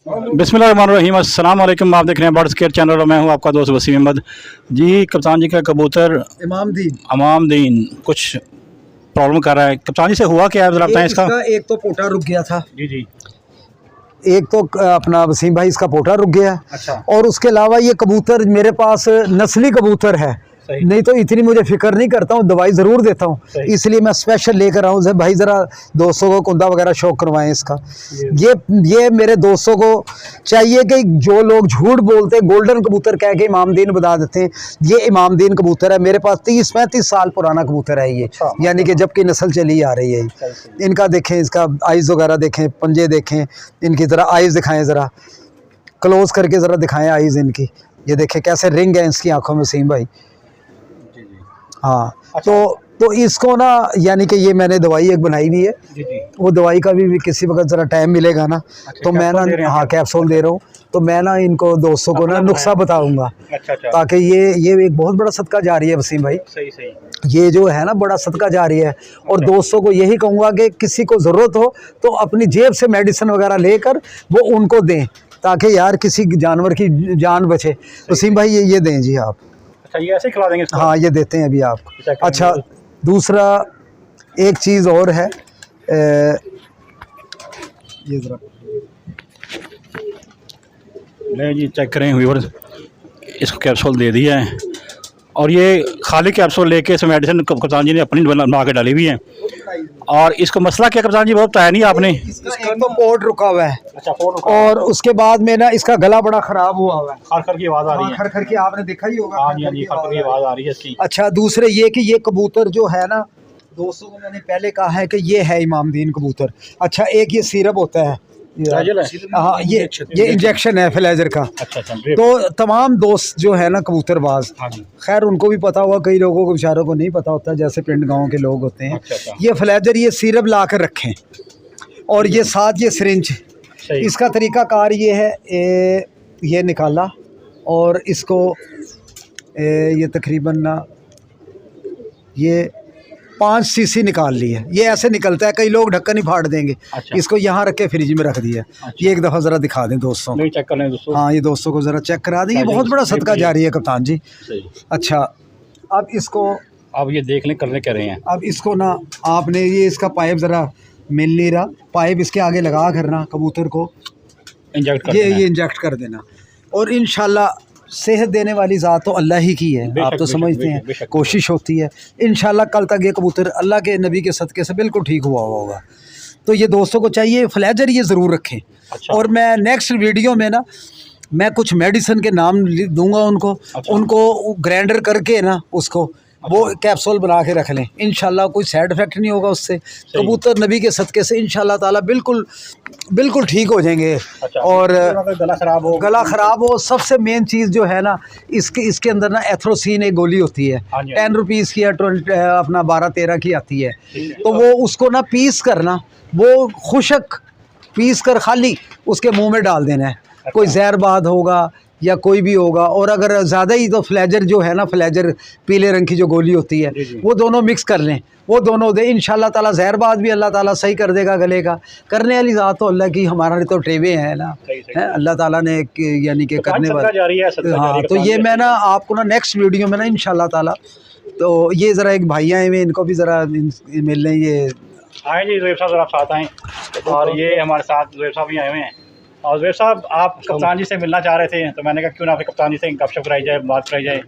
बिस्मिल्लाहिर्रहमानिर्रहीम, अस्सलाम वालेकुम। आप देख रहे हैं बर्ड स्केयर चैनल और मैं हूं आपका दोस्त वसीम अहमद जी। कप्तान जी का कबूतर इमामदीन कुछ प्रॉब्लम कर रहा है। कप्तान जी से हुआ क्या है, ज़रा बताएं इसका। एक तो पोटा रुक गया था जी जी। एक तो अपना वसीम भाई इसका पोटा रुक गया। अच्छा। और उसके अलावा ये कबूतर मेरे पास नस्ली कबूतर है, नहीं तो इतनी मुझे फिक्र नहीं करता हूँ, दवाई ज़रूर देता हूँ, इसलिए मैं स्पेशल लेकर आऊँ से भाई ज़रा दोस्तों को कुंदा वगैरह शौक करवाएं इसका। ये मेरे दोस्तों को चाहिए कि जो लोग झूठ बोलते हैं गोल्डन कबूतर कह के इमामदीन बता देते हैं, ये इमामदीन कबूतर है। मेरे पास 30-35 साल पुराना कबूतर है ये, यानी कि जबकि नस्ल चली आ रही है। इनका देखें, इसका आइज़ वगैरह देखें, पंजे देखें, इनकी ज़रा आइज़ दिखाएँ, ज़रा क्लोज करके ज़रा दिखाएँ आइज़ इनकी। ये देखें कैसे रिंग है इसकी आँखों में वसीम भाई। हाँ। अच्छा। तो इसको ना, यानी कि ये मैंने दवाई एक बनाई हुई है जी जी। वो दवाई का भी किसी वक्त ज़रा टाइम मिलेगा ना। अच्छा, तो मैं ना, हाँ, कैप्सूल दे रहा हूँ, तो मैं ना इनको दोस्तों को ना नुस्खा बताऊंगा। अच्छा। ताकि ये एक बहुत बड़ा सदका जारी है वसीम भाई। सही। ये जो है ना बड़ा सदका जारी है। और दोस्तों को यही कहूँगा कि किसी को ज़रूरत हो तो अपनी जेब से मेडिसिन वगैरह लेकर वो उनको दें, ताकि यार किसी जानवर की जान बचे। वसीम भाई ये दें जी आप। अच्छा, ये ऐसे खिला देंगे इसको? हाँ, ये देते हैं अभी आपको। अच्छा, दूसरा एक चीज़ और है, ये ज़रा नहीं जी, चेक करें व्यूअर्स, इसको कैप्सूल दे दिया है और ये खाली कैप्सूल लेके इस मेडिसिन कप्तान जी ने अपनी बना के डाली हुई है। और इसको मसला क्या कप्तान जी, बहुत बताया नहीं आपने। इसका तो पोट रुका हुआ है। अच्छा, पोट। और उसके बाद में ना इसका गला बड़ा खराब हुआ हुआ है, खर खर की आवाज़ आ रही है। खर खर की आपने देखा ही होगा। हाँ जी, खर खर की आवाज़ आ रही है इसकी। अच्छा, दूसरे ये कि ये कबूतर जो है ना, दोस्तों को मैंने पहले कहा है कि ये है इमामदीन कबूतर। अच्छा, एक ये सिरप होता है, हाँ, ये इंजेक्शन है फ्लेजर का। अच्छा। तो तमाम दोस्त जो है ना कबूतरबाज, खैर उनको भी पता होगा, कई लोगों को बेचारों को नहीं पता होता, जैसे पिंड गांव के लोग होते हैं। अच्छा। ये फ्लेजर, ये सिरप ला कर रखें, और ये साथ ये सिरिंज। इसका तरीक़ाकार ये है, ये निकाला और इसको ये तकरीबन ना ये 5 सीसी निकाल ली है। ये ऐसे निकलता है, कई लोग ढक्कन ही फाड़ देंगे। अच्छा। इसको यहाँ रख के फ्रिज में रख दिया। अच्छा। ये एक दफ़ा ज़रा दिखा दें दोस्तों को। चेक कर लें दोस्तों। हाँ, ये दोस्तों को ज़रा चेक करा दें, ये बहुत बड़ा सदका जारी है कप्तान जी। अच्छा, अब इसको आप ये देख लें, करने कह रहे हैं। अब इसको ना आपने ये इसका पाइप ज़रा मिल नहीं रहा, पाइप इसके आगे लगा करना, कबूतर को इंजेक्ट कर ये इंजेक्ट कर देना। और इंशाल्लाह सेहत देने वाली ज़ात तो अल्लाह ही की है, आप तो समझते हैं, कोशिश होती है। इंशाल्लाह कल तक ये कबूतर अल्लाह के नबी के सदक़े से बिल्कुल ठीक हुआ होगा। तो ये दोस्तों को चाहिए फ्लेजर ये ज़रूर रखें। अच्छा। और मैं नेक्स्ट वीडियो में ना मैं कुछ मेडिसिन के नाम दूंगा उनको। अच्छा। उनको ग्राइंडर करके ना उसको वो कैप्सूल बना के रख लें, इंशाल्लाह कोई साइड इफ़ेक्ट नहीं होगा उससे। कबूतर नबी के सदक़े से इंशाल्लाह ताला बिल्कुल ठीक हो जाएंगे। अच्छा। और गला ख़राब हो, सबसे मेन चीज़ जो है ना, इसके अंदर ना एथ्रोसिन एक गोली होती है, 10 रुपीज़ की या अपना 12-13 की आती है। तो वो उसको ना पीस करना, वो खुशक पीस कर खाली उसके मुँह में डाल देना है। कोई जहरबाद होगा या कोई भी होगा, और अगर ज़्यादा ही तो फ्लेजर जो है ना, फ्लेजर पीले रंग की जो गोली होती है, वो दोनों मिक्स कर लें, वो दोनों दे, इंशाल्लाह ताला जहरबाद भी अल्लाह ताला सही कर देगा गले का। करने वाली ज़ात तो अल्लाह की, हमारा तो टेबे हैं ना, है अल्लाह ताला ने यानी कि करने वाला। हाँ, तो ये मैं ना आपको ना नेक्स्ट वीडियो में ना इंशाल्लाह ताला, तो ये ज़रा एक भाई आए हुए, इनको भी ज़रा मिल लें। ये आए जी ज़ुबैर साहब, ज़रा आप साथ आएँ। और ये हमारे साथ ज़ुबैर साहब भी आए हुए हैं। और ज़ुबैर साहब, आप कप्तान जी से मिलना चाह रहे थे, तो मैंने कहा क्यों ना आपके कप्तान जी से गपशप कराई जाए, बात कराई जाए।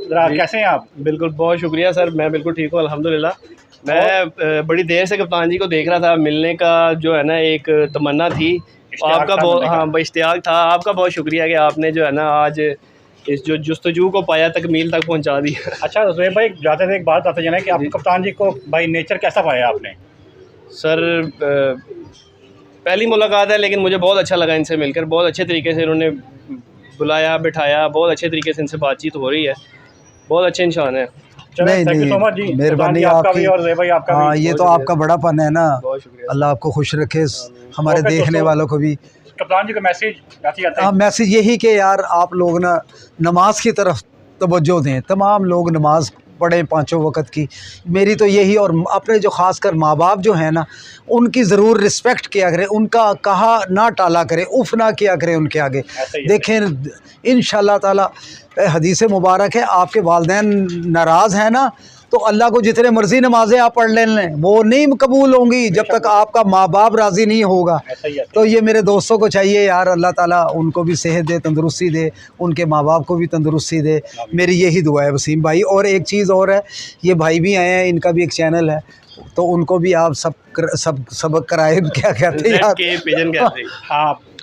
ज़रा कैसे हैं आप? बिल्कुल, बहुत शुक्रिया सर, मैं बिल्कुल ठीक हूँ अल्हम्दुलिल्लाह। मैं बड़ी देर से कप्तान जी को देख रहा था, मिलने का जो है ना एक तमन्ना थी, आपका बहुत, हाँ, इश्तियाक था। आपका बहुत शुक्रिया कि आपने जो है ना आज इस जो जुस्तजू को पाया तकमील तक पहुँचा दी। अच्छा ज़ुबैर भाई, जाते थे एक बात बताते जाना कि आप कप्तान जी को भाई नेचर कैसा पाया आपने? सर पहली मुलाकात है, लेकिन मुझे बहुत अच्छा लगा इनसे मिलकर। बहुत अच्छे तरीके से इन्होंने बुलाया, बिठाया, बहुत अच्छे तरीके से इनसे बातचीत हो रही है। बहुत अच्छे इंसान है। नहीं, मेहरबानी आपकी। हाँ, ये तो आपका बड़ापन है ना, अल्लाह आपको खुश रखे, हमारे देखने वालों को भी। कप्तान जी का मैसेज हाँ, मैसेज यही कि यार आप लोग ना नमाज की तरफ तवज्जो दें। तमाम लोग नमाज पढ़ें 5 वक्त की। मेरी तो यही, और अपने जो ख़ासकर माँ बाप जो हैं ना, उनकी ज़रूर रिस्पेक्ट किया करें, उनका कहा ना टाला करें, उफ़ ना किया करें उनके आगे। देखें इंशाअल्लाह ताला हदीस मुबारक है, आपके वालिदैन नाराज़ हैं ना, तो अल्लाह को जितने मर्ज़ी नमाज़ें आप पढ़ लें, वो नहीं कबूल होंगी जब तक आपका माँ बाप राज़ी नहीं होगा। तो ये मेरे दोस्तों को चाहिए यार, अल्लाह ताला उनको भी सेहत दे, तंदुरुस्ती दे, उनके माँ बाप को भी तंदुरुस्ती दे, मेरी यही दुआ है वसीम भाई। और एक चीज़ और है, ये भाई भी आए हैं, इनका भी एक चैनल है, तो उनको भी आप सबक कराए, क्या कहते हैं के पिजन गैलरी।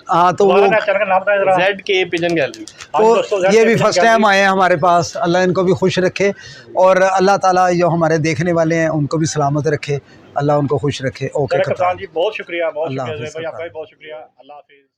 हाँ, तो वो जेड के पिजन गैलरी। तो ये भी फर्स्ट टाइम आए हैं हमारे पास। अल्लाह इनको भी खुश रखे, और अल्लाह ताला जो हमारे देखने वाले हैं उनको भी सलामत रखे, अल्लाह उनको खुश रखे। ओके कप्तान जी, बहुत शुक्रिया, बहुत अल्लाह शुक्रिया हाफ़िज़ भाई, आपका भी बहुत शुक्रिया। अल्लाह हाफ़िज़।